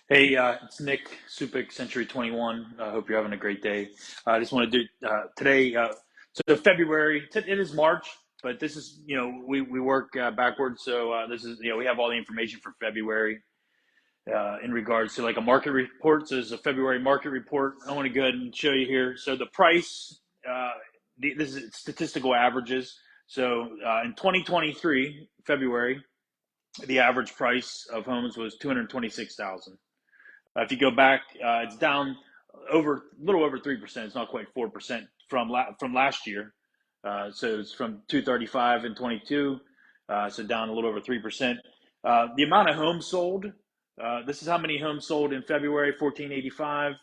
Hey, it's Nick, Supik, Century 21. I hope you're having a great day. I just want to do today. So February, it is March, but this is, we work backwards. So this is, we have all the information for February in regards to like a market report. So this is a February market report. I want to go ahead and show you here. So the price, this is statistical averages. So in 2023, February, the average price of homes was 226,000. If you go back, it's down over a little over 3%. It's not quite 4% from last year. So it's from 235 and 22, so down a little over 3%. The amount of homes sold. This is how many homes sold in February, 1485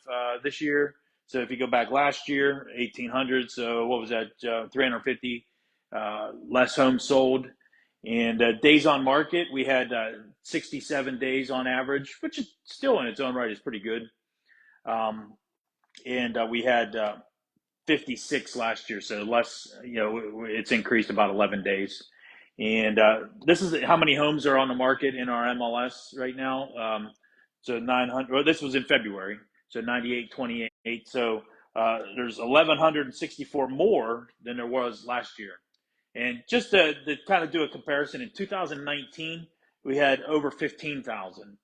this year. So if you go back last year, 1800. So what was that? 350 less homes sold. And days on market, we had 67 days on average, which is still in its own right is pretty good. And we had 56 last year, so less. It's increased about 11 days. And this is how many homes are on the market in our MLS right now. So 900. Well, this was in February, so 9828. So there's 1,164 more than there was last year. And just to kind of do a comparison, in 2019, we had over 15,000.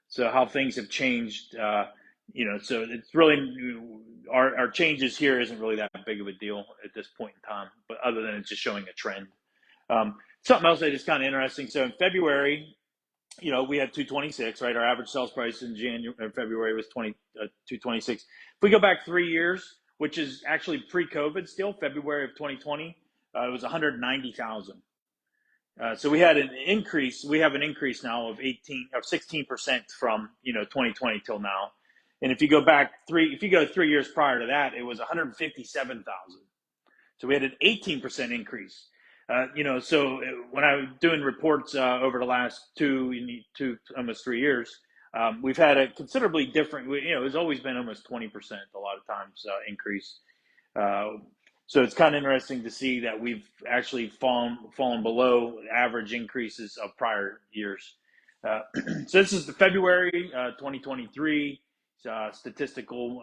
So how things have changed, so it's really, our changes here isn't really that big of a deal at this point in time, but other than it's just showing a trend. Something else that is kind of interesting. So in February, we had 226, right? Our average sales price in February was 226. If we go back 3 years, which is actually pre-COVID still, February of 2020, it was 190,000. So we had an increase. We have an increase now of 16% from 2020 till now. And if you go 3 years prior to that, it was 157,000. So we had an 18% increase. So when I was doing reports over the last almost 3 years, we've had a considerably different. It's always been almost 20% a lot of times increase. So it's kind of interesting to see that we've actually fallen below average increases of prior years. So this is the February 2023 statistical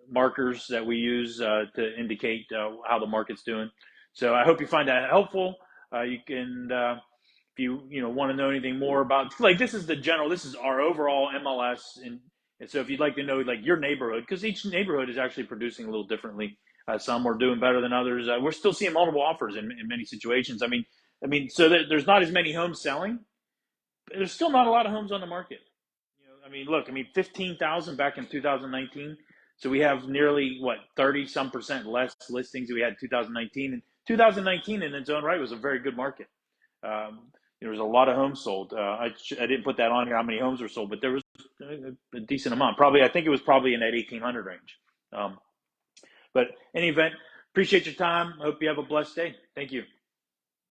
markers that we use to indicate how the market's doing. So I hope you find that helpful. You can, if you want to know anything more about, like, this is our overall MLS, and so if you'd like to know like your neighborhood, because each neighborhood is actually producing a little differently. Some are doing better than others. We're still seeing multiple offers in many situations. I mean, so there's not as many homes selling. But there's still not a lot of homes on the market. Look, 15,000 back in 2019. So we have nearly 30 some percent less listings than we had in 2019. And 2019 in its own right was a very good market. There was a lot of homes sold. I didn't put that on here how many homes were sold, but there was a decent amount. I think it was probably in that 1,800 range. But in any event, appreciate your time. Hope you have a blessed day. Thank you.